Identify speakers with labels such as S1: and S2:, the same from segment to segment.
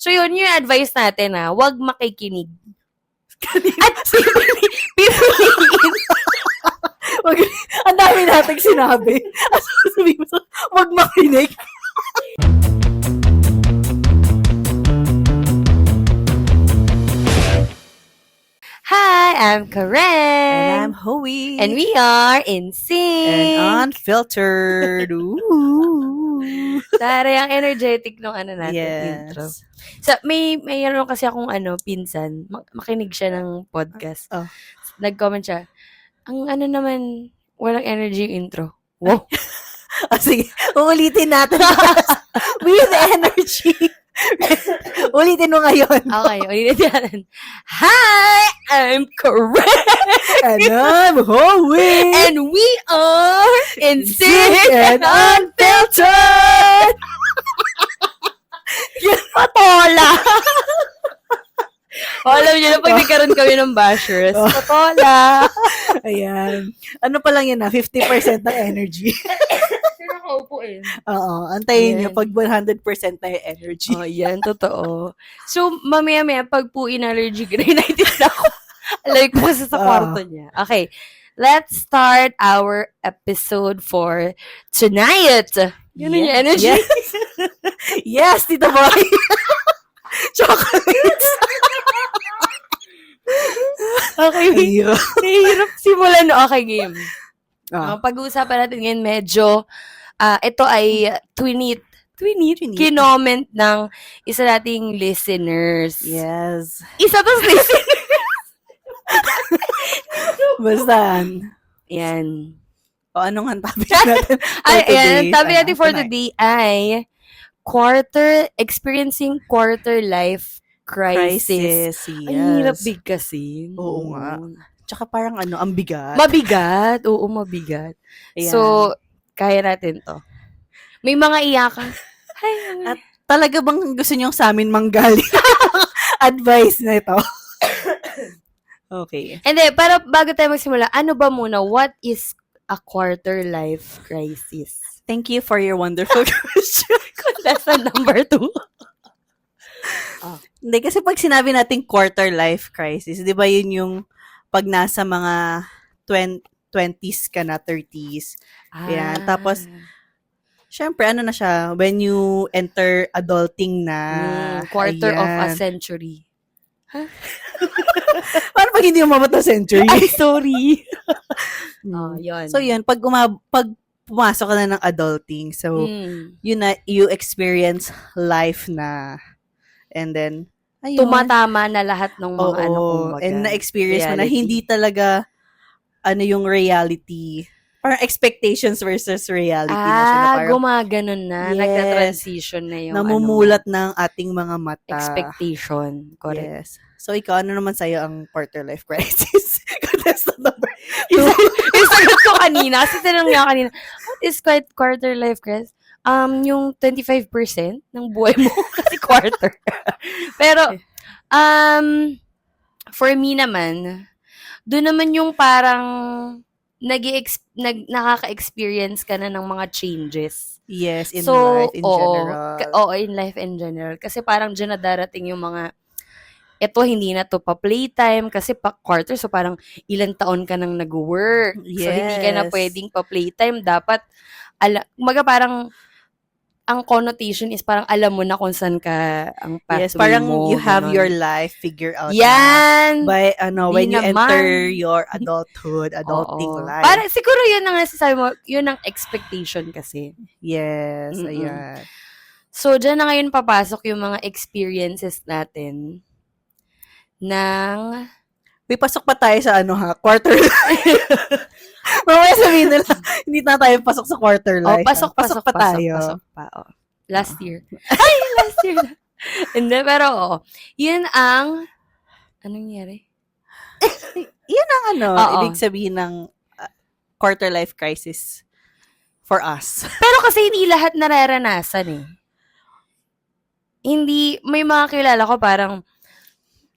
S1: So yun, yung advice natin huwag makikinig.
S2: At ang dami nating sinabi. Sabi mo, wag makinig.
S1: Hi, I'm Karen.
S2: And I'm Hoey.
S1: And we are in sync.
S2: And unfiltered. Ooh.
S1: Tara, yung energetic nung natin,
S2: Yes.
S1: intro. So, mayroon kasi akong pinsan, makinig siya ng podcast.
S2: Oh.
S1: Nag-comment siya, ang naman, walang energy yung intro. Wow.
S2: Sige, uulitin natin. With energy. Ulitin mo ngayon.
S1: Okay, ulitin natin. Hi, I'm Karen.
S2: And I'm Hoey.
S1: And we are in sync and
S2: unfiltered.
S1: Patola. Alam niyo na, pag nagkaroon kami ng bashers, patola.
S2: Ayan. Ano pa lang yan 50% ng energy.
S1: Sino nakaupo
S2: Oo, antayin
S1: Ayan.
S2: nyo pag 100% na yung energy.
S1: Oh, yan, totoo. So, mamaya-maya, pag po in-allergy rhinitis na ako, alay ko kasi sa kwarto niya. Okay, let's start our episode for tonight. Yun yung energy.
S2: Yes, yes Tito Boy. Chocolates.
S1: Okay,
S2: Ayun.
S1: nahihirap simulan. Okay, game.
S2: Ah.
S1: Pag-uusapan natin ngayon, medyo, ito ay tweet,
S2: Tweet.
S1: kinoment ng isa nating listeners.
S2: Yes.
S1: Isa to listener.
S2: Basta.
S1: Yan.
S2: O anong ang topic natin for
S1: Ay,
S2: today?
S1: ayan, topic natin for
S2: tonight.
S1: today ay experiencing quarter life crisis.
S2: Yes.
S1: Ang hirap bigkasin.
S2: Oo nga. Tsaka parang ang bigat.
S1: Mabigat. Oo, mabigat.
S2: Ayan.
S1: So, kaya natin to. May mga iyakan. Ay,
S2: At talaga bang gusto nyo sa amin manggaling? Advice na ito. Okay.
S1: hindi, para bago tayo magsimula, ano ba muna, what is a quarter life crisis?
S2: Thank you for your wonderful question.
S1: Lesson number 2.
S2: Hindi, kasi pag sinabi natin quarter life crisis, di ba yun yung pag nasa mga 20s ka na, 30s. Ayan. Tapos, syempre, na siya, when you enter adulting na.
S1: quarter of a
S2: ayan.
S1: century.
S2: Paano pag hindi umabot na century?
S1: Ay, sorry.
S2: Mm.
S1: Yun.
S2: So, yun, pag pumasok ka na ng adulting, so, yun na, you experience life na. And then, ayun.
S1: Tumatama na lahat ng mga kumbaga.
S2: And na-experience mo na
S1: reality.
S2: hindi talaga yung reality. Parang expectations versus reality na siya. Na parang
S1: gumaganon na.
S2: Yes.
S1: Nagka-transition na yung
S2: namumulat ng ating mga mata.
S1: expectation. Correct.
S2: Yes. So, ikaw, ano naman sa'yo ang quarter life crisis? Contestant number
S1: Yung sagot ko kanina, kasi tinanong niya kanina, what is quarter life crisis? Yung 25% ng buhay mo kasi quarter. Pero, for me naman, doon naman yung parang nakaka-experience ka na ng mga changes.
S2: Yes, in
S1: So,
S2: life in general.
S1: Oo, in life in general. Kasi parang dyan na darating yung mga, eto hindi na to pa playtime kasi pa quarter, so parang ilang taon ka nang nag-work. So, hindi ka na
S2: Yes.
S1: pwedeng pa playtime. Dapat, kumaga parang, ang connotation is parang alam mo na kung saan ka ang pathway
S2: Yes, parang
S1: mo.
S2: you have
S1: ganon.
S2: your life figured out.
S1: Yan!
S2: By, when
S1: Di
S2: you
S1: naman.
S2: enter your adulting
S1: Oo.
S2: life.
S1: Para, siguro yun ang nasasabi mo, yun ang expectation kasi.
S2: Yes,
S1: Mm-mm.
S2: ayan.
S1: So, dyan na ngayon papasok yung mga experiences natin ng...
S2: May pasok pa tayo sa quarter life. Mamaya sabihin nila, hindi na tayo pasok sa quarter life.
S1: pasok
S2: pa tayo.
S1: Pasok pa. Last year. Ay, last year na. Hindi, pero yun ang... Anong nangyari?
S2: Yan ang
S1: Oo.
S2: ibig sabihin ng quarter life crisis for us.
S1: Pero kasi hindi lahat nararanasan eh. Hindi, may mga kilala ko parang,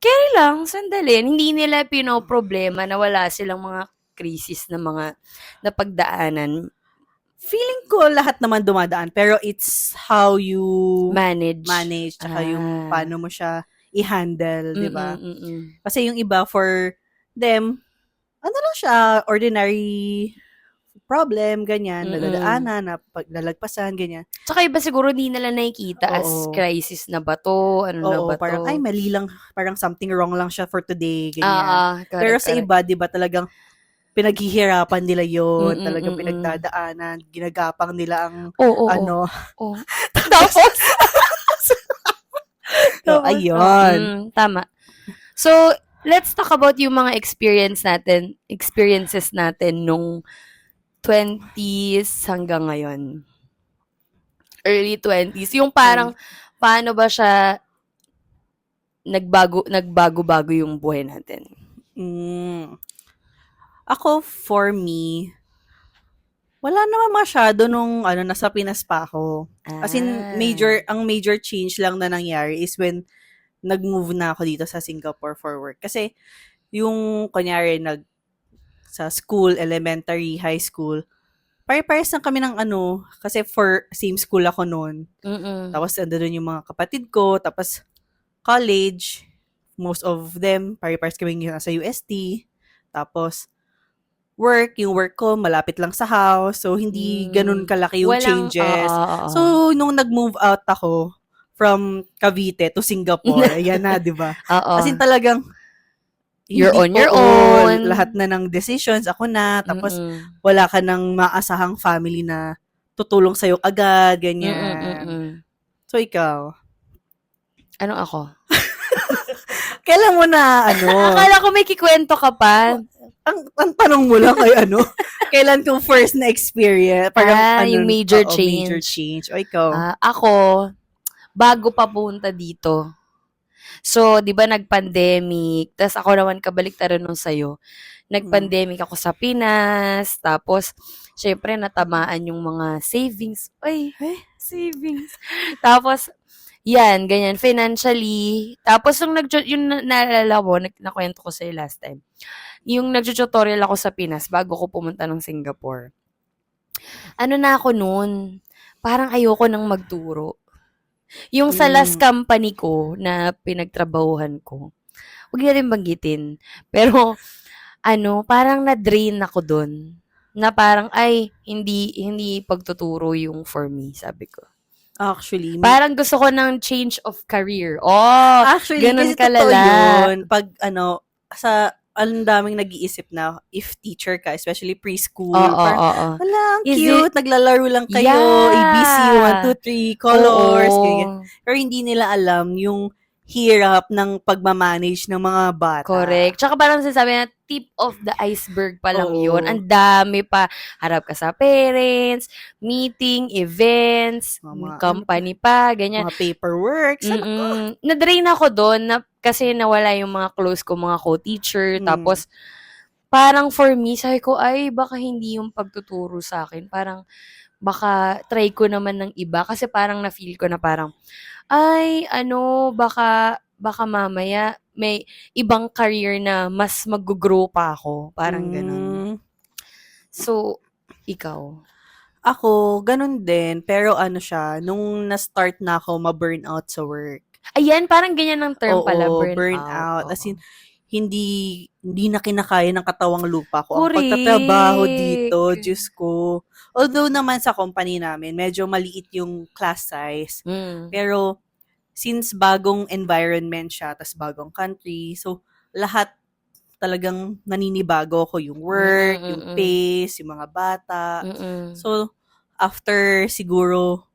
S1: carry lang, sandali. Hindi nila pinoproblema na wala silang mga krisis na mga napagdaanan
S2: feeling ko lahat naman dumadaan, pero it's how you manage, tsaka yung paano mo siya i-handle, di ba? Kasi yung iba, for them, ano lang siya, ordinary problem, ganyan, nadadaanan, na paglalagpasan, ganyan.
S1: Tsaka iba siguro di nila nakikita as crisis na ba to, ano na ba to.
S2: Parang, ay, mali lang, parang something wrong lang siya for today, ganyan.
S1: Correct,
S2: pero sa iba, di ba, talagang pinaghihirapan nila yun, talagang pinagdadaanan, ginagapang nila ang,
S1: Tapos,
S2: so, ayun.
S1: Tama. So, let's talk about yung mga experiences natin nung 20s hanggang ngayon. Early 20s. Yung parang, paano ba siya nagbago-bago yung buhay natin?
S2: Ako, for me, wala naman masyado nung nasa Pinas pa ako. As in, ang major change lang na nangyari is when nag-move na ako dito sa Singapore for work. Kasi, yung, kunyari, sa school, elementary, high school, pare-pares lang kami ng kasi for same school ako noon. Tapos, doon yung mga kapatid ko. Tapos, college, most of them, pare-pares kami nasa UST. Tapos, yung work ko, malapit lang sa house. So, hindi ganun kalaki yung changes. So, nung nag-move out ako from Cavite to Singapore, ayan na, di ba? As in talagang,
S1: you're on your own.
S2: Lahat na ng decisions, ako na. Tapos, wala ka ng maasahang family na tutulong sa'yo agad, ganyan. So, ikaw?
S1: Anong ako?
S2: Kailan mo na,
S1: Akala ko may kikwento ka pa.
S2: Ang tanong mo lang ay kailan kong first na experience? Parang
S1: yung major change.
S2: Major change. O ikaw?
S1: Ako, bago pa punta dito. So, di ba nag-pandemic, tas ako naman kabaliktaran nung sa'yo. Nag-pandemic ako sa Pinas, tapos, syempre, natamaan yung mga savings. Savings. Tapos, yan, ganyan, financially. Tapos, yung naalala mo, nakwento ko sa'yo last time, yung nag-tutorial ako sa Pinas bago ko pumunta ng Singapore. Na ako noon, parang ayoko nang magturo. Yung sa last company ko na pinagtrabahuhan ko, huwag natin banggitin. Pero, parang na-drain ako doon. Na parang, hindi pagtuturo yung for me, sabi ko.
S2: Actually,
S1: parang gusto ko ng change of career.
S2: Actually,
S1: ganun
S2: kasi
S1: kalala.
S2: Yun. Pag, ang daming nag-iisip na if teacher ka, especially preschool. Wala, ang cute. Naglalaro lang kayo. ABC, 1, 2, 3, colors. Pero hindi nila alam yung hirap ng pagmamanage ng mga bata.
S1: Correct. Tsaka parang sinasabi na tip of the iceberg pa lang yun. Ang dami pa. Harap ka sa parents, meeting, events, company pa, ganyan.
S2: Mga paperwork.
S1: Na-drain ako doon kasi nawala yung mga close ko, mga co-teacher. Tapos, parang for me, sabi ko, baka hindi yung pagtuturo sa akin. Parang, baka try ko naman ng iba. Kasi parang na-feel ko na parang, baka mamaya may ibang career na mas mag-grow pa ako. Parang ganun. So, ikaw?
S2: Ako, ganun din. Pero nung na-start na ako ma-burnout sa work.
S1: Ayan, parang ganyan ang term pala,
S2: burnout. As in, hindi na kinakaya ng katawang lupa ko. Ang pagtatrabaho dito, Diyos ko. Although naman sa company namin, medyo maliit yung class size. Pero, since bagong environment siya, tas bagong country, so, lahat talagang naninibago ko. Yung work, yung pace, yung mga bata. So, after siguro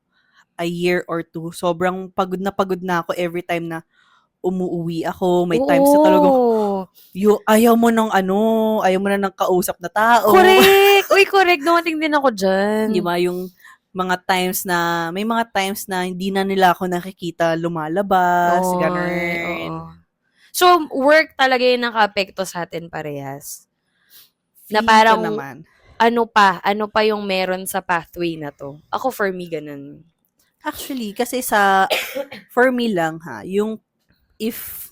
S2: a year or two, sobrang pagod na ako every time na umuuwi ako. May times na talagang ayaw mo na ng kausap na tao.
S1: Correct! Uy, correct. Dumating din ako dyan.
S2: Di ba? Yung may mga times na hindi na nila ako nakikita lumalabas, ganun.
S1: So, work talaga yung naka-apekto sa atin parehas. Na parang,
S2: naman.
S1: Ano pa yung meron sa pathway na to? Ako, for me, ganun.
S2: Actually, kasi for me lang yung if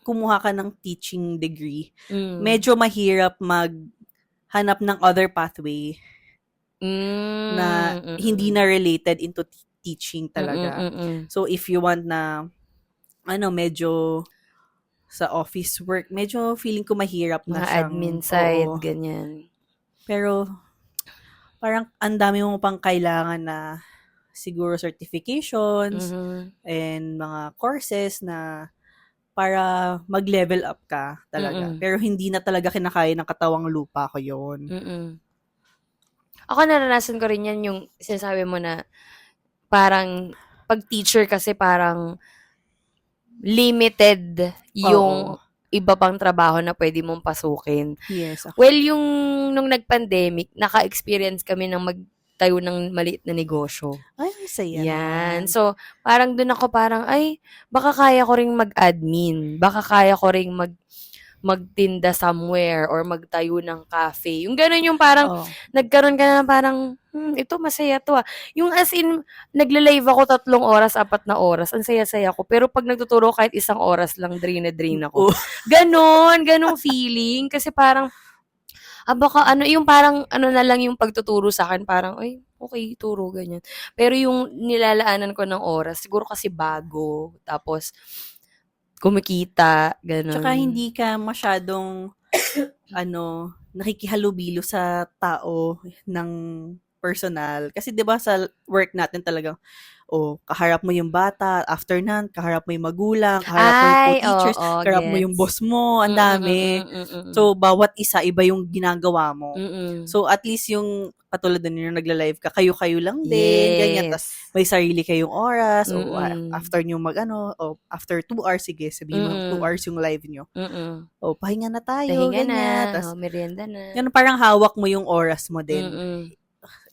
S2: kumuha ka ng teaching degree, medyo mahirap maghanap ng other pathway na hindi na related into teaching talaga.
S1: Mm-mm.
S2: So, if you want na, medyo sa office work, medyo feeling ko mahirap na
S1: Mga
S2: siyang,
S1: admin side,
S2: oo.
S1: ganyan.
S2: Pero, parang ang dami mo pang kailangan na siguro certifications and mga courses na para mag-level up ka talaga.
S1: Mm-mm.
S2: Pero hindi na talaga kinakaya ng katawang lupa ko yun.
S1: Ako naranasan ko rin yan yung sinasabi mo na parang pag teacher kasi parang limited yung iba pang trabaho na pwede mong pasukin.
S2: Yes. Okay.
S1: Well, yung nung nag-pandemic, naka-experience kami ng magtayo ng maliit na negosyo.
S2: Ay, saya
S1: Yan.
S2: naman.
S1: So, parang dun ako parang, ay, baka kaya ko ring mag-admin. Baka kaya ko ring magtinda somewhere or magtayo ng cafe. Yung ganun yung parang, nagkaroon ka na parang, ito masaya to ah. Yung as in, nagla-live ako 3 oras, 4 na oras. Ang saya-saya ko. Pero pag nagtuturo kahit 1 oras lang, drain ako. Ganong feeling. Kasi parang, baka yung parang, na lang yung pagtuturo sa akin, parang, ay, okay, turo, ganyan. Pero yung nilalaanan ko ng oras, siguro kasi bago. Tapos, kumikita, gano'n.
S2: Tsaka hindi ka masyadong, nakikihalubilo sa tao ng personal. Kasi 'di ba sa work natin talagang, kaharap mo yung bata, after nun, kaharap mo yung magulang, kaharap mo yung co-teachers, kaharap mo yung boss mo, ang dami. So, bawat isa, iba yung ginagawa mo. So, at least yung katulad din yung nagla-live ka, kayo-kayo lang din, ganyan. Tapos, may sarili kayong oras, o after nyo after 2 hours, sige, sabihin mo, 2 hours yung live nyo. O, pahinga na tayo, ganyan. Tapos,
S1: merienda na.
S2: Yan, parang hawak mo yung oras mo din.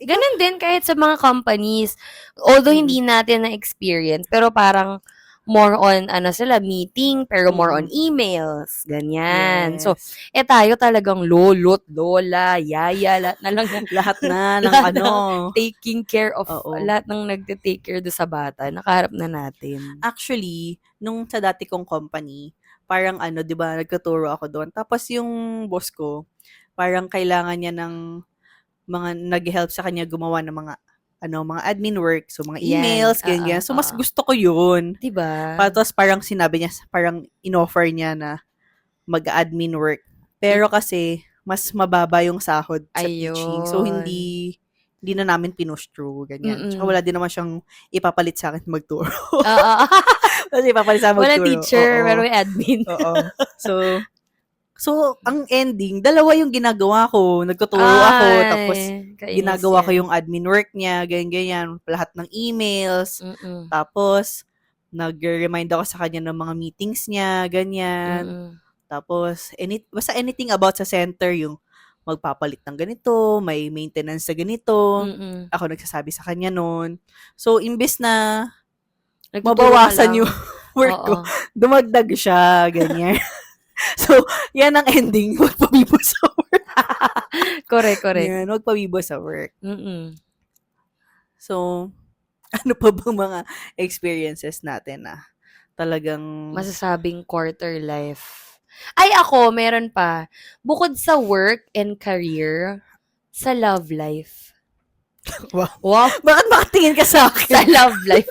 S1: Ganun din kahit sa mga companies. Although hindi natin na-experience, pero parang more on, sila, meeting, pero more on emails. Ganyan.
S2: Yes.
S1: So, tayo talagang lolo't, lola, yaya, lahat na lang.
S2: Lahat na ng
S1: taking care of, lahat ng nagte-take care do sa bata. Nakaharap na natin.
S2: Actually, nung sa dati kong company, parang di ba, nagtuturo ako doon. Tapos yung boss ko, parang kailangan niya ng mga nag-help sa kanya gumawa ng mga mga admin work, so mga emails, ganyan. So, mas gusto ko yun.
S1: Diba?
S2: Tapos, parang sinabi niya, parang in-offer niya na mag-admin work. Pero kasi, mas mababa yung sahod sa teaching. So, hindi na namin pinush through, ganyan. Tsaka wala din naman siyang ipapalit sa akin magturo. Kasi ipapalit sa akin magturo.
S1: Wala teacher, pero may admin.
S2: So, ang ending, 2 yung ginagawa ko. Nagtuturo ako, tapos ginagawa ko yung admin work niya, ganyan, lahat ng emails. Tapos, nag-remind ako sa kanya ng mga meetings niya, ganyan. Tapos, basta anything about sa center, yung magpapalit ng ganito, may maintenance sa ganito. Ako nagsasabi sa kanya noon. So, imbes na mabawasan yung work ko, dumagdag siya, ganyan. So, yan ang ending. Magpabibo sa work.
S1: Correct.
S2: Yan, magpabibo sa work. So, ano pa bang mga experiences natin na talagang
S1: masasabing quarter life? Ay, ako, meron pa. Bukod sa work and career, sa love life.
S2: Wow. Bakit makatingin ka sa akin?
S1: Sa love life.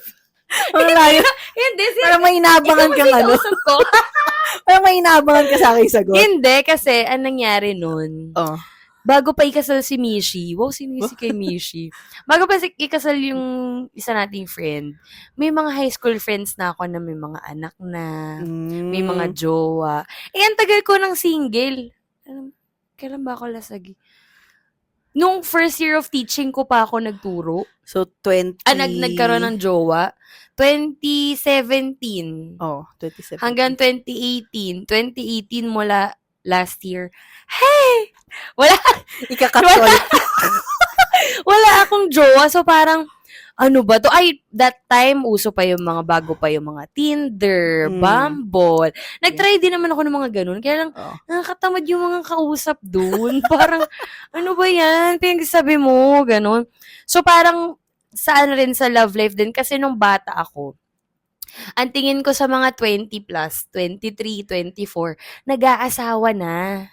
S2: Hindi. Parang may inabangan kang Parang may inabangan ka sa akin sagot.
S1: Hindi, kasi anong nangyari nun? Bago pa ikasal si Mishi, sinisi kay Mishi. Bago pa ikasal yung isa nating friend, may mga high school friends na ako na may mga anak na, may mga jowa. Ang tagal ko ng single. Kailan ba ako lasagi? Nung first year of teaching ko pa ako nagturo.
S2: So,
S1: nagkaroon ng jowa. 2017.
S2: 2017.
S1: Hanggang 2018. 2018 mula last year. Hey! Wala.
S2: Ikakatuloy.
S1: Wala akong jowa. So parang, ano ba to? Ay, that time, uso pa yung mga, bago pa yung mga Tinder, Bumble. Nag-try din naman ako ng mga ganun. Kaya lang, nakakatamad yung mga kausap dun. Parang, ano ba yan? Pinagsasabi mo, ganun. So parang, saan rin sa love life din. Kasi nung bata ako, Ang tingin ko sa mga 20 plus, 23, 24, nag-aasawa na.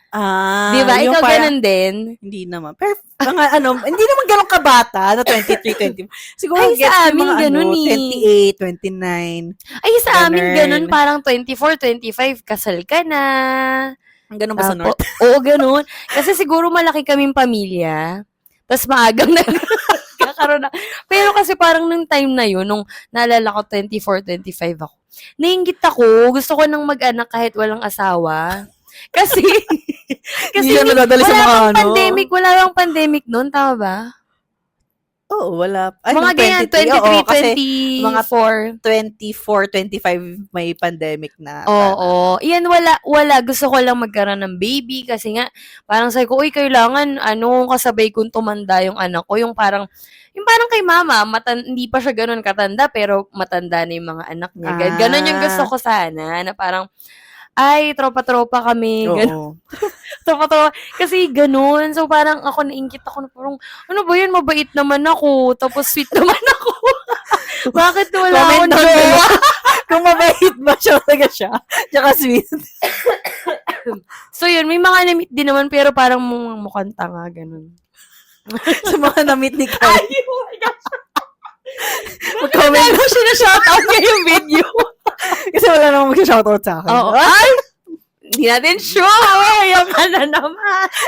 S1: Di ba?
S2: Yung
S1: Ikaw
S2: parang,
S1: ganun din?
S2: hindi naman. Pero, mga hindi naman ganun kabata na 23, 20. Siguro,
S1: Ay,
S2: gets
S1: sa
S2: ko yung
S1: amin
S2: mga
S1: ganun eh.
S2: 28, 29.
S1: Ay, sa amin ganun,
S2: Ganun.
S1: parang 24, 25, kasal ka na.
S2: Ganun ba sa North?
S1: Oo, ganun. Kasi siguro malaki kaming pamilya. Tapos maagang nagkakaroon na. Pero kasi parang nung time na yun, nung naalala ko 24, 25 ako, nainggit ako. Gusto ko nang mag-anak kahit walang asawa. Kasi, kasi
S2: Hindi siya nadadali sa mga ano.
S1: wala bang pandemic noon, tama ba?
S2: Oo, wala. Ay,
S1: Mga
S2: nung
S1: ganyan,
S2: 23, oo, kasi
S1: 23, 24.
S2: 24, 25 may pandemic na.
S1: Oo. Yan, wala. Gusto ko lang magkaroon ng baby kasi nga, parang sabi ko, uy, kailangan, kasabay kong tumanda yung anak ko. Yung parang kay mama, hindi pa siya ganun katanda, pero matanda na yung mga anak niya. Ganon yung gusto ko sana, na parang, ay, tropa-tropa kami.
S2: Oo.
S1: Tropa-tropa. Kasi ganun. So, parang ako nainggit ako na parang, ano ba yun, mabait naman ako. Tapos sweet naman ako. Bakit wala
S2: Comment
S1: akong
S2: down
S1: jowa?
S2: below. Kung mabait ba siya talaga siya. Tsaka sweet.
S1: So, yun, may mga na-meet din naman, pero parang mukhang tanga, ganun.
S2: Sa mga na-meet ni Kai.
S1: Ay, oh my gosh.
S2: Mag-comment.
S1: Lalo siya na shoutout niya yung video.
S2: Kasi wala namang mag-shoutout sa akin.
S1: Oo. Ay! Hindi natin sure. Yung naman.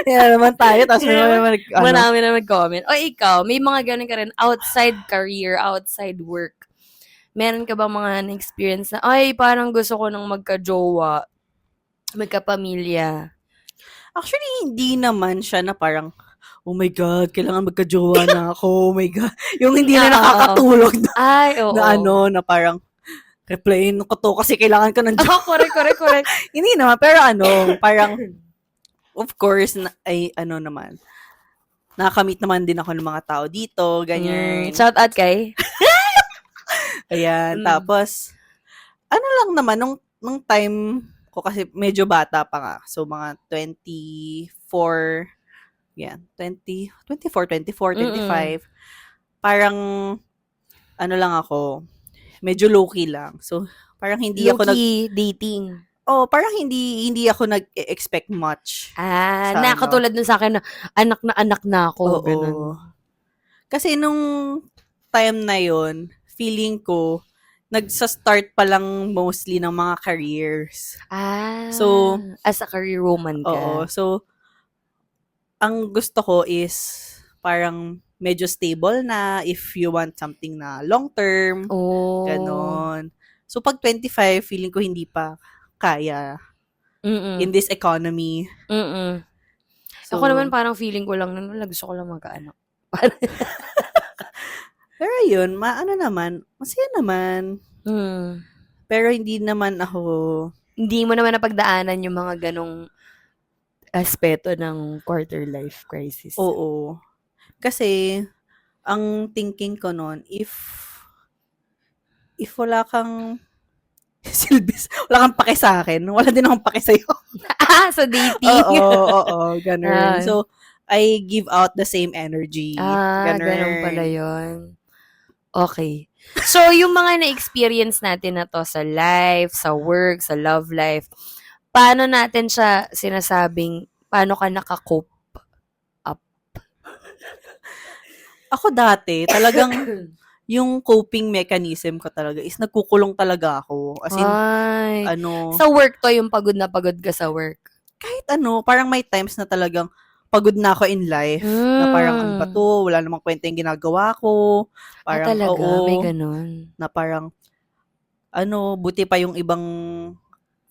S2: Yan naman tayo. Tapos may naman
S1: Marami na nag-comment. O ikaw, may mga ganun ka rin outside career, outside work. Meron ka ba mga na-experience na, ay, parang gusto ko nang magka-jowa, magka-pamilya?
S2: Actually, hindi naman siya na parang, oh my God, kailangan magka-jowa na ako. Oh my God. Yung hindi na nakakatulog na,
S1: Ay, oo.
S2: na parang, replyin ko to kasi kailangan ko ng jowa.
S1: Oh, correct.
S2: Hindi naman, pero parang, of course, naman, nakakamit naman din ako ng mga tao dito, ganyan.
S1: Shout out kay?
S2: Ayan, tapos, lang naman, nung time ko kasi medyo bata pa nga. So, mga 24, yan, 24, 25. Parang, lang ako, medyo low-key lang. So, parang hindi ako
S1: dating.
S2: parang hindi ako nag-expect much.
S1: Nakatulad nun sa akin na anak na ako.
S2: Oo.
S1: Ganun.
S2: Kasi nung time na yon, feeling ko, nagsa-start pa lang mostly ng mga careers. So,
S1: as a career woman ka.
S2: Oo. So, ang gusto ko is parang medyo stable na if you want something na long-term. Ganon. So, pag 25, feeling ko hindi pa kaya in this economy.
S1: So, ako naman parang feeling ko lang nun, gusto ko lang magkaanak.
S2: Pero yun, naman, masaya naman. Pero hindi naman ako...
S1: Hindi mo naman napagdaanan yung mga ganong aspeto ng quarter life crisis.
S2: Oo. Kasi, ang thinking ko nun, if wala kang silbis, wala kang pake sa akin, wala din akong pake sa'yo.
S1: So dating?
S2: Oo, ganun. So, I give out the same energy.
S1: Ganun pala yun. Okay. So, yung mga na-experience natin na to sa life, sa work, sa love life, paano natin siya sinasabing, paano ka naka-cope up?
S2: Ako dati, talagang yung coping mechanism ko talaga is nagkukulong talaga ako. As in,
S1: sa work to, yung pagod na pagod ka sa work?
S2: Kahit parang may times na talagang pagod na ako in life. Na parang, ano ba to? Wala namang kwenta yung ginagawa ko. Parang,
S1: talaga? May ganun?
S2: Na parang, buti pa yung ibang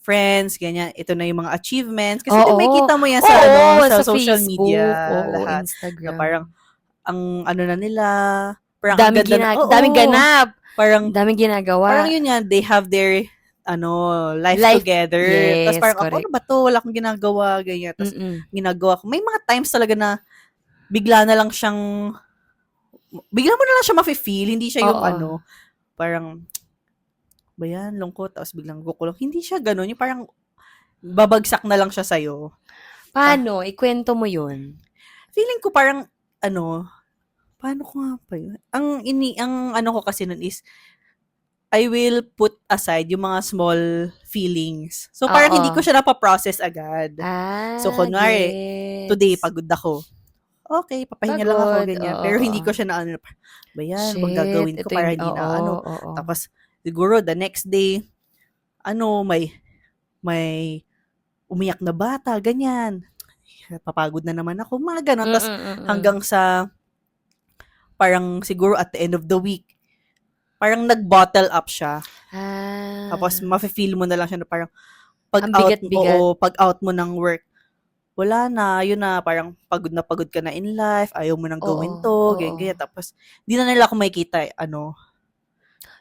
S2: friends, ganyan. Ito na yung mga achievements. Kasi may kita mo yan sa social
S1: Facebook,
S2: media. Lahat.
S1: Instagram.
S2: Na parang, ang na nila, parang
S1: daming ganap.
S2: Parang,
S1: daming ginagawa.
S2: Parang yun yan, they have their life together.
S1: Yes,
S2: Tapos parang,
S1: correct.
S2: ano ba to? Wala akong ginagawa, ganyan. Tapos, ginagawa ko. May mga times talaga na, bigla mo na lang siya mafe-feel. Hindi siya yung parang, ba yan, lungkot, tapos biglang kukulong. Hindi siya ganun. Yung parang, babagsak na lang siya sa'yo.
S1: Paano? Ikwento mo yun.
S2: Feeling ko parang, paano ko nga pa yun? Ang ko kasi nun is, I will put aside yung mga small feelings. So, parang
S1: Oo.
S2: hindi ko siya napaprocess agad. So, kunwari, today,
S1: gets.
S2: pagod ako. Okay, papahinga lang ako,
S1: Pagod,
S2: ganyan.
S1: oo,
S2: Pero hindi ko
S1: oo.
S2: siya na ano, ba yan, bang
S1: Shit,
S2: gagawin ko
S1: ito
S2: para
S1: yung,
S2: hindi na
S1: oo,
S2: ano.
S1: oo.
S2: Tapos, siguro, the next day, may umiyak na bata, ganyan. Papagod na naman ako, mga ganon. Tapos, hanggang sa, parang siguro at the end of the week, parang nag-bottle up siya. Tapos, mafe-feel mo na lang siya na parang,
S1: Ang bigat-bigat.
S2: pag out mo ng work, wala na, yun na, parang pagod na pagod ka na in life, ayaw mo nang gawin to,
S1: Oo.
S2: ganyan. Tapos, di na nila ako makikita,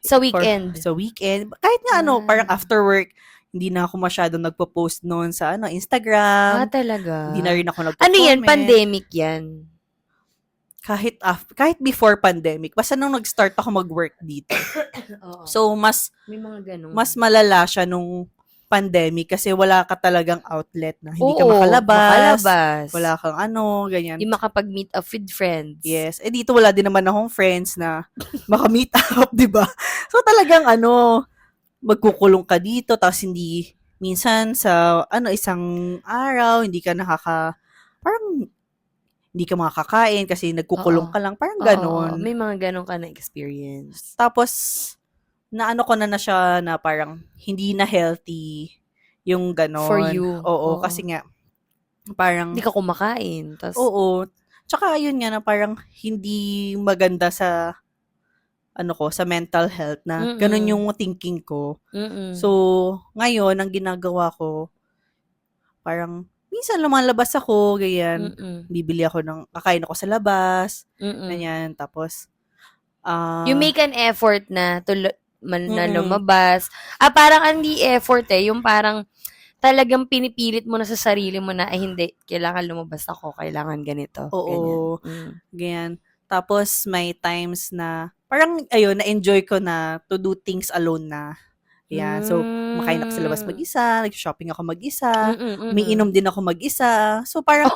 S1: Sa weekend.
S2: sa weekend. Kahit nga, parang after work, hindi na ako masyadong nagpo-post noon sa, Instagram.
S1: Talaga?
S2: Hindi na rin ako nagpo-comment.
S1: Ano yan? Pandemic yan?
S2: Kahit before pandemic, basta nung nag-start ako mag-work dito.
S1: Oo.
S2: So,
S1: May mga ganun.
S2: mas malala siya nung pandemic kasi wala ka talagang outlet na hindi ka
S1: Oo,
S2: makalabas.
S1: makalabas.
S2: Wala kang ganyan.
S1: Hindi makapag-meet up with friends.
S2: Yes. Dito wala din naman akong friends na maka-meet up, di ba? So, talagang magkukulong ka dito, tapos minsan sa, isang araw, hindi ka parang, hindi ka makakain kasi nagkukulong
S1: Oo.
S2: ka lang, parang
S1: Oo,
S2: ganon.
S1: may mga ganon ka na experience.
S2: Tapos, ko na siya na parang hindi na healthy yung ganon.
S1: For you.
S2: Oo, kasi nga, parang,
S1: Hindi ka kumakain. Tas,
S2: oo. Tsaka yun nga na parang hindi maganda sa sa mental health na ganun yung thinking ko. So, ngayon, ang ginagawa ko, parang, minsan lumalabas ako, ganyan. Bibili ako kakain ako sa labas, ganyan. Tapos,
S1: you make an effort na na lumabas. Parang hindi effort yung parang talagang pinipilit mo na sa sarili mo na, ay hindi, kailangan lumabas ako, kailangan ganito.
S2: Oo.
S1: Ganyan.
S2: Ganyan. Tapos, may times na, parang, ayun, na-enjoy ko na to do things alone na. Yan. So, makain ako sa labas mag-isa, nag-shopping ako mag-isa, umiinom din ako mag-isa. So, parang,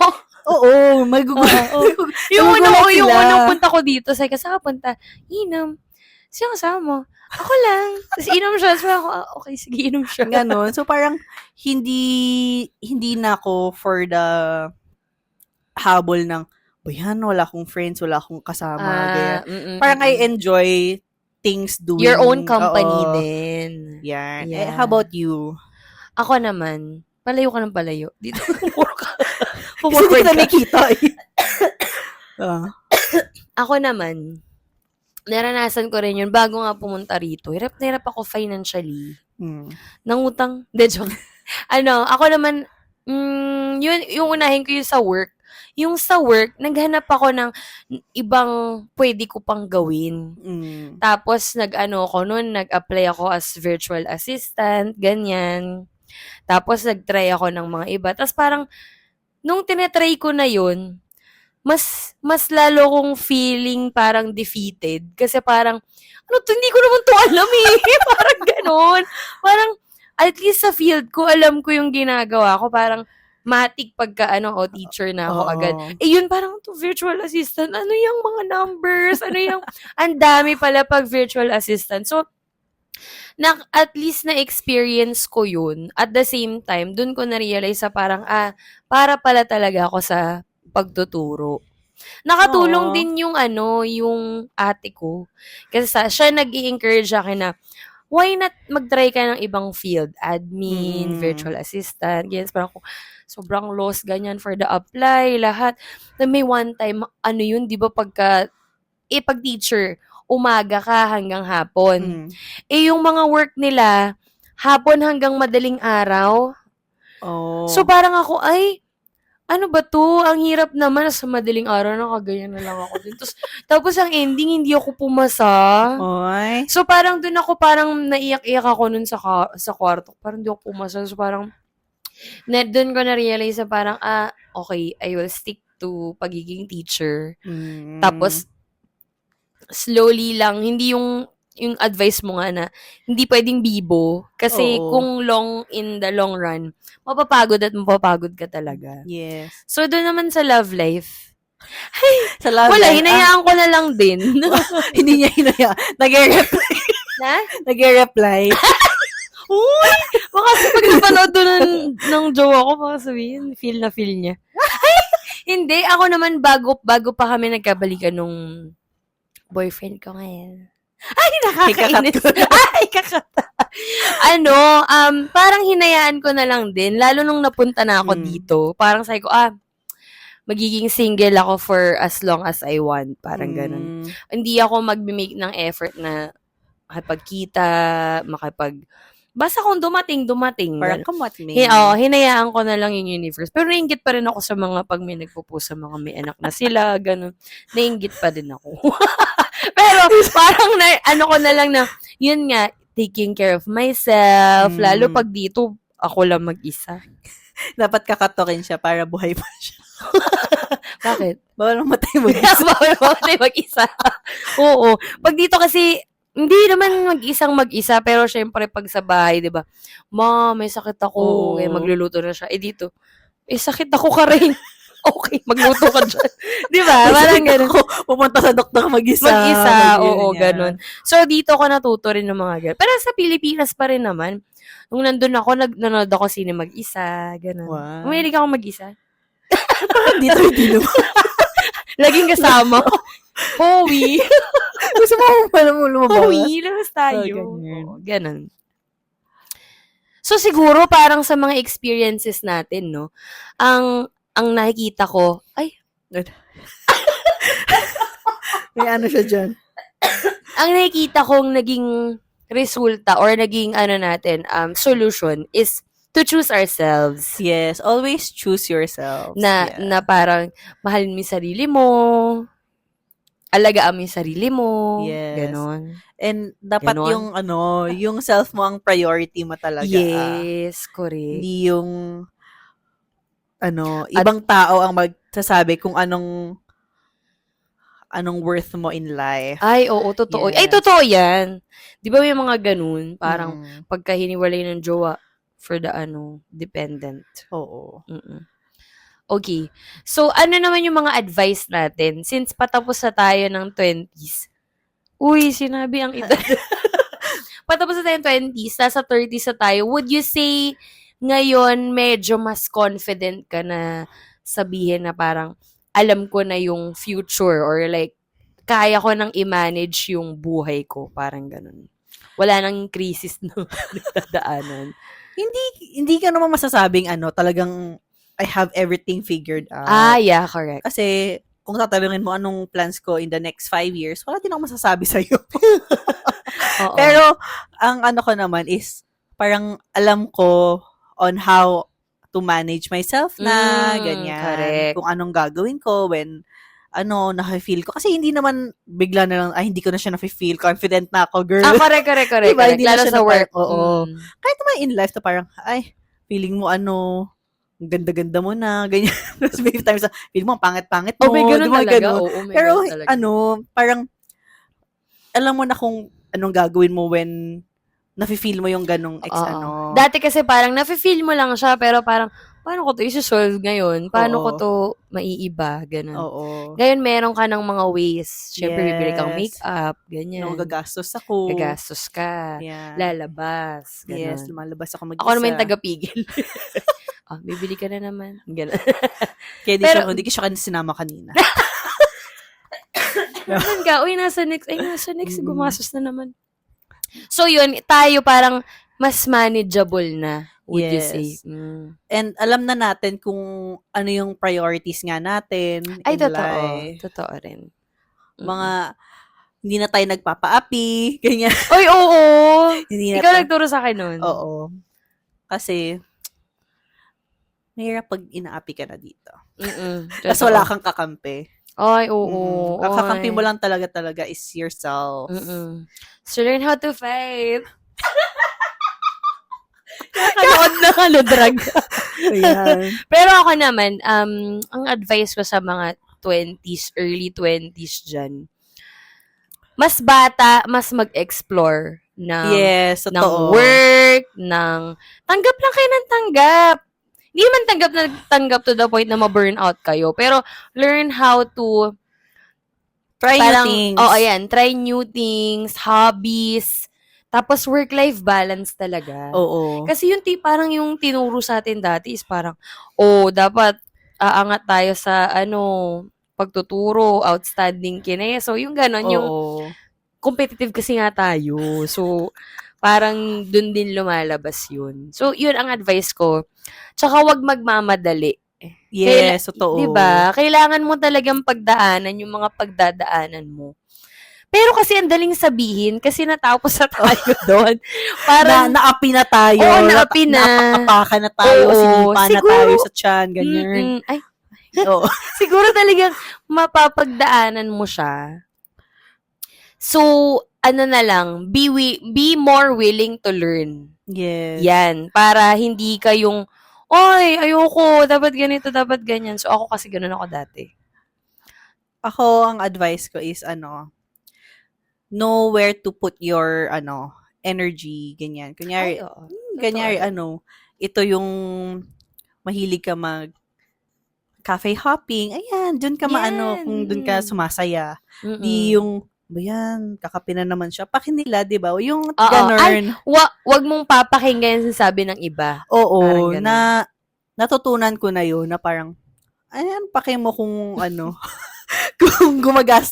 S2: oo,
S1: yung unang punta ko dito, sabi ka, saan ka punta? Inom. Sino kasama mo? Ako lang. Tapos inom siya. So ako, okay, sige, inom siya.
S2: Ganon. So, parang, hindi na ako for the habol ng, yan, wala akong friends, wala akong kasama. Parang I enjoy things doing.
S1: Your own company din.
S2: Yan.
S1: Yeah.
S2: How about you?
S1: Ako naman, palayo ka ng palayo. Dito,
S2: Kasi di kita nakikita
S1: Ako naman, naranasan ko rin yun bago nga pumunta rito. Hirap na hirap ako financially. Nangutang. De, joke. Ako naman, yun, yung unahin ko yung sa work. Yung sa work, naghanap ako ng ibang pwede ko pang gawin. Tapos, nag-apply ako as virtual assistant, ganyan. Tapos, nag-try ako ng mga iba. Tapos, parang, nung tinatry ko na yun, mas lalo kong feeling parang defeated. Kasi parang, hindi ko naman to alam parang ganon. Parang, at least sa field ko, alam ko yung ginagawa ko. Parang, matik pagka, teacher na ako agad. Yun, parang to virtual assistant. Ano yung mga numbers? Ang dami pala pag virtual assistant. So, at least na-experience ko yun. At the same time, dun ko na-realize parang, para pala talaga ako sa pagtuturo. Nakatulong din yung ate ko. Kasi siya nag-i-encourage akin na, why not mag-try ka ng ibang field? Admin, virtual assistant, ganyan. Parang sobrang lost, ganyan, for the apply, lahat. Then may one time, di ba pag teacher, umaga ka hanggang hapon. Yung mga work nila, hapon hanggang madaling araw. So parang ako, ano ba to? Ang hirap naman sa madaling araw na kaganyan na lang ako din. Tapos ang ending, hindi ako pumasa. So parang dun ako parang naiyak-iyak ako nun sa kwarto. Parang hindi ako pumasa. So parang dun ko na-realize na parang, okay, I will stick to pagiging teacher. Tapos, slowly lang, hindi yung advice mo nga na, hindi pwedeng bibo. Kasi kung in the long run, mapapagod ka talaga.
S2: Yes.
S1: So, doon naman sa love life,
S2: sa love
S1: wala,
S2: life,
S1: hinayaan ko na lang din.
S2: Hindi niya hinayaan. Nag-reply.
S1: Na?
S2: Nag-reply.
S1: Uy! Baka kasi pag napanood doon ng jowa ko, baka sabihin, feel niya. Ay, hindi. Ako naman, bago pa kami nagkabalikan nung boyfriend ko ngayon. Ay, nakakainis. Ay, kakat. Parang hinayaan ko na lang din. Lalo nung napunta na ako dito. Parang sabi ko, magiging single ako for as long as I want. Parang ganun. Hindi ako mag-make ng effort na makipagkita, basta kung dumating.
S2: Parang come what may.
S1: Hinayaan ko na lang yung universe. Pero nainggit pa rin ako sa mga pag may nagpo-post sa mga may anak na sila, ganun. Nainggit pa din ako. Pero parang ko na lang na, yun nga, taking care of myself. Lalo pag dito, ako lang mag-isa.
S2: Dapat kakatokin siya para buhay pa siya.
S1: Bakit?
S2: Bawal mamatay mag-isa.
S1: Bawal mamatay mag-isa. Oo. Pag dito kasi, hindi naman mag-isa, pero syempre pag sa bahay, 'di ba? Ma, may sakit ako, magluluto na siya. Dito, sakit ako ka rin. Okay, magluto ka dyan. 'Di ba? Parang ganun.
S2: Pupunta sa doktor mag-isa.
S1: Oo, ganun. So, dito ako natuto rin ng mga ganun. Pero sa Pilipinas pa rin naman, nung nandun ako, nanonood ako sine mag-isa, ganun.
S2: Wow.
S1: Umilig ako mag-isa.
S2: Dito, hindi naman.
S1: Laging kasama. Howie.
S2: Gusto mo lumabawas?
S1: Howie, labas tayo.
S2: Ganyan.
S1: Ganun. So, siguro, parang sa mga experiences natin, no, ang nakikita ko,
S2: may ano siya dyan.
S1: ang nakikita kong naging resulta or naging, solution is to choose ourselves.
S2: Yes, always choose yourself.
S1: Na parang, mahalin mo yung sarili mo, alagaan mo yung sarili mo.
S2: Yes.
S1: Ganon.
S2: And dapat
S1: Ganon.
S2: yung self mo ang priority mo talaga.
S1: Yes, correct.
S2: Hindi yung, ibang tao ang magsasabi kung anong worth mo in life.
S1: Ay, oo, totoo.
S2: Yes.
S1: Ay, totoo yan. Di ba may mga ganun? Parang, pagka hiniwalay ng jowa for the, dependent.
S2: Oo.
S1: Okay. So, ano naman yung mga advice natin? Since patapos na tayo ng 20s. Uy, sinabi ang edad. Patapos na tayo ng 20s, nasa 30s na tayo. Would you say, ngayon, medyo mas confident ka na sabihin na parang, alam ko na yung future or like, kaya ko nang i-manage yung buhay ko. Parang ganun. Wala nang crisis na nagdadaanan.
S2: Hindi ka naman masasabing talagang I have everything figured out.
S1: Yeah, correct.
S2: Kasi kung tatanungin mo anong plans ko in the next 5 years, wala din ako masasabi sa'yo. Pero ang ko naman is parang alam ko on how to manage myself na ganyan.
S1: Correct.
S2: Kung anong gagawin ko when na-feel ko. Kasi hindi naman bigla na lang, hindi ko na siya na-feel. Confident na ako, girl.
S1: Correct.
S2: Diba? Hindi
S1: Lalo sa work.
S2: Oo. Kahit naman in life, na parang, feeling mo ang ganda-ganda mo na, ganyan. Tapos may times, feeling mo, ang pangit-pangit mo.
S1: May ganun talaga.
S2: Ganun. Pero, parang, alam mo na kung anong gagawin mo when nafe-feel mo yung ganong
S1: Dati kasi parang nafe-feel mo lang siya, pero parang, paano ko to i-solve ngayon? Paano ko to maiiba? Ganun.
S2: Oo.
S1: Ngayon, meron ka ng mga ways. Siyempre, bibili kang
S2: Yes.
S1: makeup, ganyan.
S2: Gagastos ako.
S1: Gagastos ka.
S2: Yeah.
S1: Lalabas. Ganun.
S2: Yes, lumalabas ako mag-isa.
S1: Ako naman yung tagapigil. Bibili ka na naman. Ganun.
S2: Kaya hindi ko siya sinama kanina.
S1: Ganun ka. Uy, nasa next. Gumastos na naman. So, yun, tayo parang mas manageable na, would you say?
S2: And alam na natin kung ano yung priorities nga natin in life.
S1: Totoo rin.
S2: Mga, hindi na tayo nagpapaapi, ganyan.
S1: Oy, oo!
S2: Hindi na
S1: Ikaw nagturo sa akin nun.
S2: Oo. Kasi, mahirap pag inaapi ka na dito. Tapos wala kang kakampi.
S1: Ay, oo.
S2: Ang kakampi mo lang talaga is yourself.
S1: So, learn how to fight. Nakanood na drag.
S2: Ayan.
S1: Pero ako naman, ang advice ko sa mga 20s, early 20s dyan, mas bata, mas mag-explore ng,
S2: Yes,
S1: ng
S2: totoo.
S1: work, ng tanggap lang kayo ng tanggap. Hindi man tanggap to the point na ma-burnout kayo, pero learn how to
S2: Try new things.
S1: Try new things, hobbies, Tapos work-life balance talaga.
S2: Oo.
S1: Kasi parang yung tinuro sa atin dati is parang, dapat aangat tayo sa pagtuturo, outstanding kineso, yung ganon, yung
S2: Oo.
S1: competitive kasi nga tayo. So, parang dun din lumalabas yun. So, yun ang advice ko. Tsaka wag magmamadali.
S2: Yes, totoo.
S1: 'Di ba? Kailangan mo talagang pagdaanan yung mga pagdadaanan mo. Pero kasi ang daling sabihin kasi natapos na tayo doon. Parang
S2: Naapi na tayo.
S1: Oo, naapi na.
S2: Naapak-apakan na tayo.
S1: Oo,
S2: Sinipa na
S1: siguro-
S2: tayo sa tiyan. Ganyan.
S1: Ay,
S2: Oo.
S1: siguro talagang mapapagdaanan mo siya. So, ano na lang, be more willing to learn.
S2: Yes.
S1: Yan, para hindi ka yung, oy, ayoko, dapat ganito, dapat ganyan. So, ako kasi ganun ako dati.
S2: Ako, ang advice ko is, know where to put your, energy, ganyan. Kunyari,
S1: oo.
S2: Kanyari,
S1: Totoo.
S2: ito yung mahilig ka cafe hopping, ayan, dun ka
S1: Yan.
S2: kung dun ka sumasaya.
S1: Mm-mm.
S2: Di yung, ba yan, kakape na naman siya. Pakinila, di ba? Yung
S1: Oo. Ay,
S2: ganun.
S1: wag mong papakinggan yung sabi ng iba.
S2: Oo,
S1: Parang ganun.
S2: natutunan ko na yun, na parang, ayan, paki mo kung kung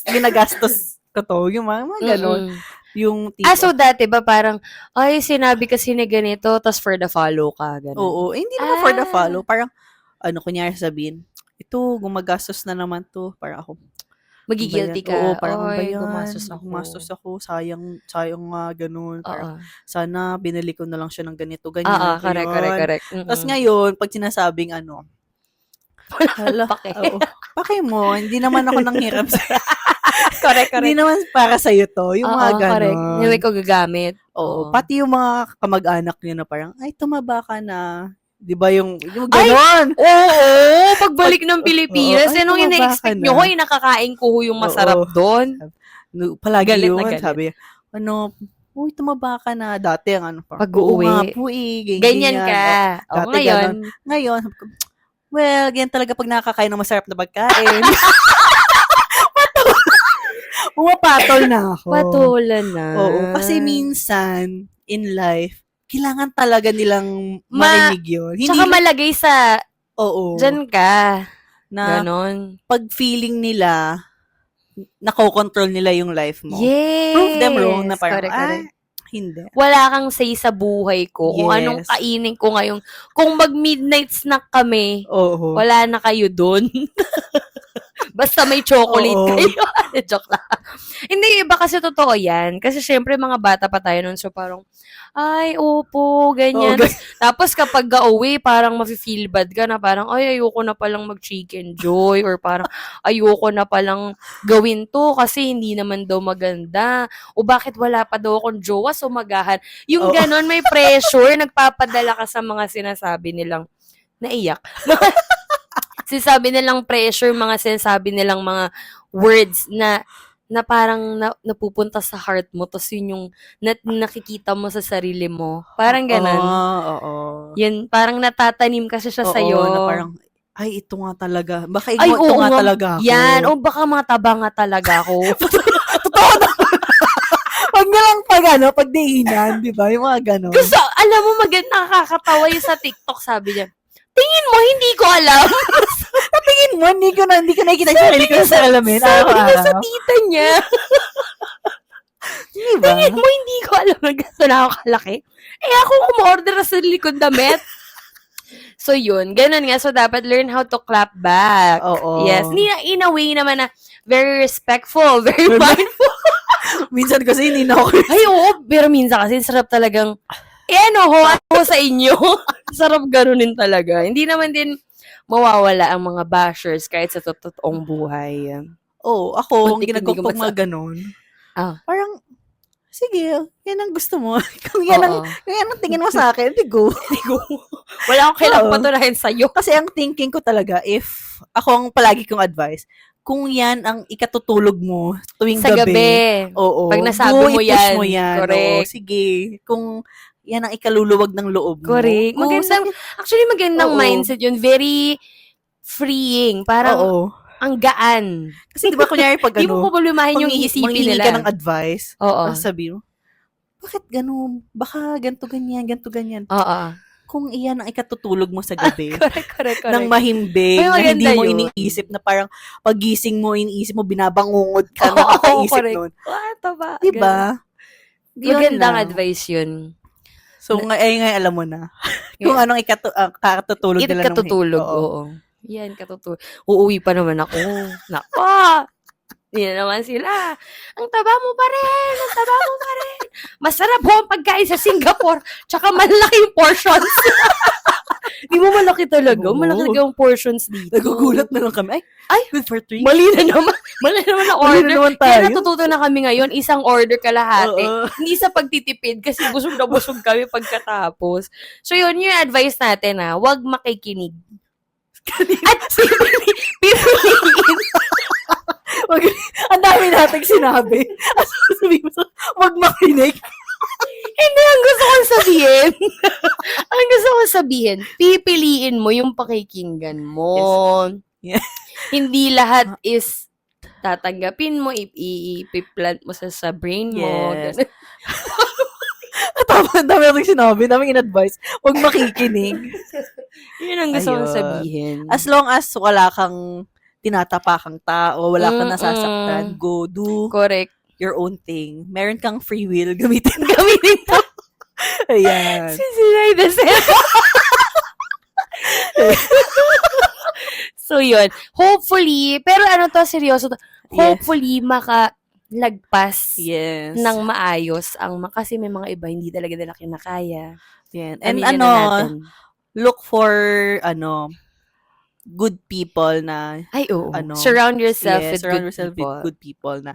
S2: ginagastos ko to, yung mga ganun.
S1: Mm-mm.
S2: Yung tipo.
S1: So dati ba parang, ay, sinabi kasi ni ganito, tas for the follow ka, ganun.
S2: Oo, hindi naman for the follow. Parang, kunyari sabihin, ito, gumagastos na naman to. Parang ako,
S1: Magigilty ka.
S2: Oo, parang
S1: Oy,
S2: ba yan?
S1: gumastos ako.
S2: Sayang nga, ganun. Parang,
S1: Oo.
S2: sana binili ko na lang siya ng ganito, ganyan.
S1: Correct.
S2: Tapos ngayon, pag sinasabing
S1: Wala pake.
S2: Pake mo, hindi naman ako nanghiram sa'yo.
S1: correct.
S2: Hindi naman para sa'yo to. Yung mga ganun.
S1: Correct. Hindi ko gagamit.
S2: Oo. Pati yung mga kamag-anak niyo na parang, ay, tumaba ka na. Di ba yung gano'n?
S1: Oo, pagbalik ng Pilipinas.
S2: Ay,
S1: Nung
S2: tumaba
S1: ina-expect
S2: ka
S1: nyo,
S2: na.
S1: hoy, nakakain ko yung masarap doon.
S2: Palagi
S1: Galit
S2: yun.
S1: na galit.
S2: Sabi, uy, tumaba ka na. Dati ang
S1: Pag-uwi.
S2: Oo nga po
S1: Ganyan ka.
S2: Dati
S1: Ngayon.
S2: ganon. Ngayon, sabi ko, well, ganyan talaga pag nakakain ng masarap na pagkain. Pumapatol na ako.
S1: Patulan na.
S2: Oo, kasi minsan, in life, kailangan talaga nilang marinig yun.
S1: Tsaka malagay sa,
S2: oo,
S1: dyan ka.
S2: na
S1: Ganon.
S2: pag feeling nila, nakokontrol nila yung life mo.
S1: Yes.
S2: Prove them wrong na parang,
S1: Correct.
S2: hindi.
S1: Wala kang say sa buhay ko. Kung
S2: Yes.
S1: anong kainin ko ngayon. Kung mag-midnight snack kami,
S2: Oo.
S1: wala na kayo doon. Basta may chocolate
S2: Oo.
S1: kayo. Joke lang. Hindi, iba kasi totoo yan. Kasi syempre, mga bata pa tayo nun. So parang, ay, opo, ganyan.
S2: Oo,
S1: Tapos kapag ga-uwi, parang mafe-feel bad ka na parang, ay, ayoko na palang mag-chicken joy. Or parang, ayoko na palang gawin to kasi hindi naman daw maganda. O bakit wala pa daw akong jowa, sumagahan. Yung
S2: Oo.
S1: ganon, may pressure. Nagpapadala ka sa mga sinasabi nilang, naiyak. Sinasabi nilang pressure, mga sinasabi nilang mga words na parang napupunta sa heart mo, tapos yun yung nakikita mo sa sarili mo. Parang ganun.
S2: Oo.
S1: Yun, parang natatanim kasi siya sa'yo.
S2: Oo, na parang, ay, ito nga talaga. Baka
S1: Ay,
S2: ito nga talaga ako.
S1: Yan, o baka mataba nga talaga ako.
S2: Totoo na. Pag na lang pag diinan, di ba? Yung mga ganon.
S1: Gusto, alam mo, nakakatawa yung sa TikTok, sabi niya. Tingin mo, hindi ko alam.
S2: Tingin mo, hindi ko nakikita yung sarili ko sa alamin.
S1: Sabi niya sa tita niya.
S2: Diba?
S1: Tingin mo, hindi ko alam na ganito na ako kalaki. Ako kumorder sa likod damit. So, yun. Ganun nga. So, dapat learn how to clap back.
S2: Oo.
S1: Yes. In a way naman na very respectful, very mindful.
S2: Minsan kasi hindi na ako.
S1: Ay, oo. Pero minsan kasi sarap talagang, ho sa inyo. Sarap ganunin talaga. Hindi naman din mawawala ang mga bashers kahit sa totoong buhay.
S2: Oo, ako, ang
S1: Muntik
S2: ginagawa
S1: hindi
S2: ko
S1: ko
S2: mga ganon. Parang, sige, yan ang gusto mo. Kung yan ang tingin mo sa akin, di go.
S1: Wala akong kailangang patunayan sa'yo.
S2: Kasi ang thinking ko talaga, if ako ang palagi kong advice, kung yan ang ikatutulog mo tuwing
S1: sa gabi.
S2: Oo.
S1: Pag nasabi mo yan.
S2: mo yan.
S1: Correct.
S2: Oo, sige. Kung yan ang ikaluluwag ng loob mo.
S1: Correct. Actually, magandang mindset yun. Very freeing. Parang, ang gaan.
S2: Kasi di ba kunyari pag
S1: Di mo problemahin yung iisipin
S2: manghihingi
S1: nila.
S2: ka ng advice.
S1: Oo.
S2: Sabi mo, bakit ganun? Baka ganto ganyan.
S1: Oo.
S2: Kung iyan ang ikatutulog mo sa gabi,
S1: Correct.
S2: ng mahimbing,
S1: Ay,
S2: na hindi
S1: maganda
S2: mo
S1: yun.
S2: iniisip na parang pagising mo, iniisip mo, binabangungod ka,
S1: Oo,
S2: nakakaisip
S1: correct.
S2: nun.
S1: Tama.
S2: Diba? Yun
S1: Magandang
S2: lang.
S1: advice yun.
S2: So, ngayon alam mo na. Kung anong kakatutulog nila.
S1: Katutulog, oo. Yan, katutulog. Uuwi pa naman ako. Nako! Hindi na naman sila. Ang taba mo pa rin! Masarap ho ang pagkain sa Singapore. Tsaka malaki yung portions. Di mo malaki talaga.
S2: Oo.
S1: Malaki talaga yung portions dito.
S2: Nagugulat na lang kami. Ay, good for 3.
S1: Mali na naman. Mali na naman ang
S2: Mali
S1: order.
S2: na naman
S1: Kaya
S2: tayo.
S1: natututo na kami ngayon, isang order kalahati.
S2: Oo.
S1: Hindi sa pagtitipid kasi busog na busog kami pagkatapos. So yun yung advice natin huwag makikinig. At pipiliin.
S2: Ang dami nating sinabi. Sabi mo, wag makinig.
S1: Hindi, ang gusto kong sabihin. Pipiliin mo yung pakikinggan mo.
S2: Yes.
S1: Hindi lahat is tatanggapin mo, ipiplant mo sa brain mo.
S2: Yes.
S1: Ganun.
S2: Tama, ang dami nating sinabi, daming in-advise. Wag makikinig.
S1: Yun ang gusto kong
S2: Ayun.
S1: sabihin.
S2: As long as wala kang tinatapakang tao, wala kang nasasaktan, go do
S1: Correct.
S2: your own thing. Meron kang free will, gamitin.
S1: To.
S2: Ayan.
S1: Sinay the same. So, yun. Hopefully, pero seryoso to. Hopefully, makalagpas
S2: Yes.
S1: ng maayos kasi may mga iba hindi talaga nila kinakaya.
S2: Yan. And
S1: Aminin na natin.
S2: look for, good people na,
S1: Ay, oo. Surround yourself with
S2: good people na,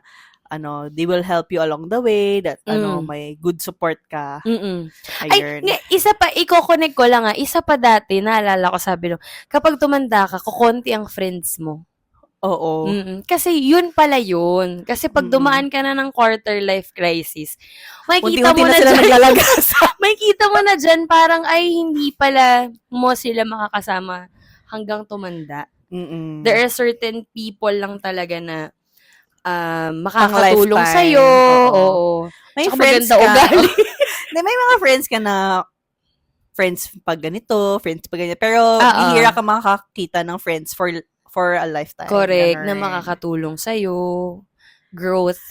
S2: they will help you along the way, that, may good support ka.
S1: Mm-mm.
S2: Ayun.
S1: Ay, isa pa, i-connect ko lang isa pa dati, naalala ko sabi nung, kapag tumanda ka, kukonti ang friends mo.
S2: Oo.
S1: Kasi yun pala yun. Kasi pag dumaan ka na ng quarter life crisis, makikita mo na
S2: sila
S1: dyan,
S2: naglalagas.
S1: makikita mo na dyan, parang ay hindi pala mo sila makakasama hanggang tumanda. There are certain people lang talaga na makakatulong sa'yo. Oo.
S2: May
S1: Tsaka
S2: friends
S1: maganda
S2: ka.
S1: ugali.
S2: May mga friends ka na friends pag ganito, friends pag ganyan. Pero bihira ka makakita ng friends for a lifetime.
S1: Correct.
S2: Ganun.
S1: Na makakatulong sa'yo. Growth.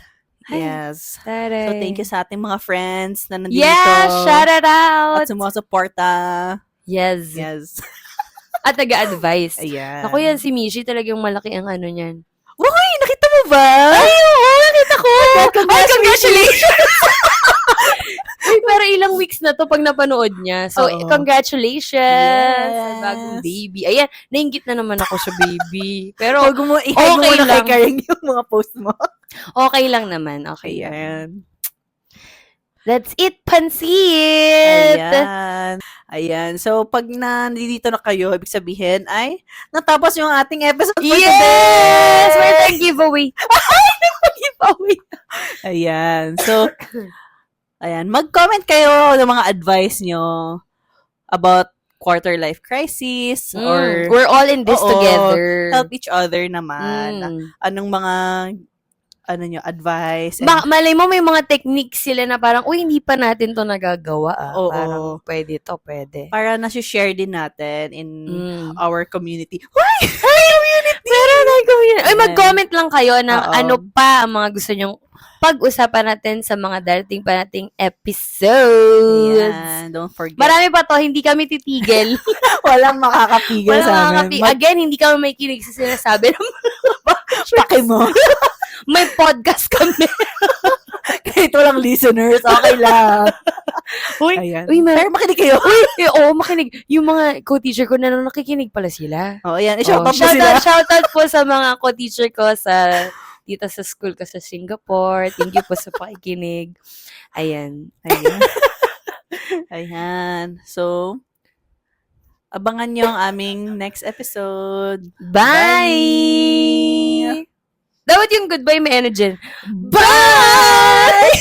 S2: Yes.
S1: Taray.
S2: So, thank you sa ating mga friends na nandito.
S1: Yes! Shout it out!
S2: At sumusuporta.
S1: Yes.
S2: Yes.
S1: At nag-a-advise.
S2: Ayan.
S1: Ako yan, si Mishi talagang malaki ang niyan.
S2: Uy, nakita mo ba?
S1: Ay, oo, nakita ko!
S2: Congratulations!
S1: Ay, pero ilang weeks na to pag napanood niya. So,
S2: Oo.
S1: congratulations!
S2: Yes.
S1: Sa bagong baby. Ayan, nainggit na naman ako sa baby. Pero,
S2: Huwag mo
S1: okay
S2: na
S1: lang.
S2: kay Karen yung mga post mo.
S1: Okay lang naman. Okay lang.
S2: Ayan.
S1: That's it, pansit!
S2: Ayan. So, pag nandito na kayo, ibig sabihin ay natapos yung ating episode for
S1: Yes!
S2: today!
S1: Where's the giveaway? Giveaway.
S2: Ayan. So, ayan. Mag-comment kayo ng mga advice nyo about quarter life crisis or
S1: We're all in this together.
S2: help each other naman. Anong mga advice? And,
S1: Malay mo, may mga techniques sila na parang, uy, hindi pa natin to nagagawa.
S2: Oo.
S1: Parang, pwede.
S2: para na-share din natin in our community.
S1: Pero community. Ay,
S2: Ayan.
S1: mag-comment lang kayo ng
S2: Oo.
S1: ano pa ang mga gusto nyong pag-usapan natin sa mga darating pa nating episodes.
S2: Ayan. Don't forget.
S1: Marami pa to, hindi kami titigil.
S2: Walang makakapigil sa amin.
S1: Again, hindi kami may kinig sa sinasabi ng
S2: Paki mo.
S1: may podcast kami.
S2: Kahit walang listeners, okay lang.
S1: Uy,
S2: Ayan.
S1: pero
S2: makinig kayo.
S1: oo, makinig. Yung mga co-teacher ko na nakikinig pala sila.
S2: Oh, ayan. I-shout out mo
S1: shout
S2: sila.
S1: out, shout out po sa mga co-teacher ko dito sa school ko sa Singapore. Thank you po sa pakikinig. Ayan.
S2: Ayan. So, abangan nyo ang aming next episode.
S1: Bye! Dapat yung goodbye may energy. Bye!